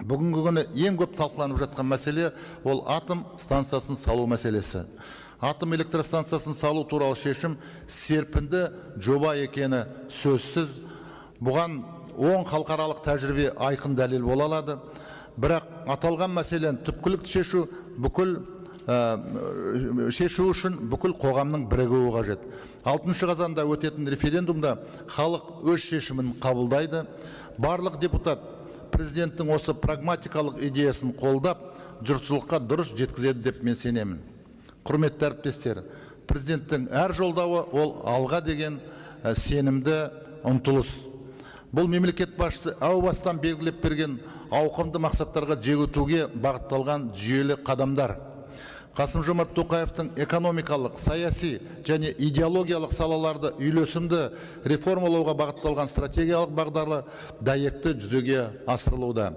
Бүгінгі күні ең көп талқыланып жатқан мәселе ол атом станциясын салу мәселесі. Атом электростанциясын салу туралы шешім серпінді жоба екені сөзсіз. Бұған оң халықаралық тәжірибе айқын дәлел бола алады. Бірақ аталған мәселені түпкілікті шешу үшін бүкіл қоғамның бірігуі қажет. 6 қазанда өтетін референдумда халық өз шешімін қабылдайды. Барлық депутат президенттің осы прагматикалық идеясын қолдап, жұртшылыққа дұрыс жеткізеді деп мен сенемін. Құрметті әріптестер, президенттің әр жолдауы ол алға деген сенімді ұмтылыс. Бұл мемлекет басшысы әу бастан белгілеп берген ауқымды мақсаттарға жегутуге бағытталған жүйелі қадамдар. Қасым-Жомарт Тоқаевтың экономикалық, саяси және идеологиялық салаларды үйлесімді реформалауға бағытталған стратегиялық бағдарлы дәйекті жүзеге асырылуда.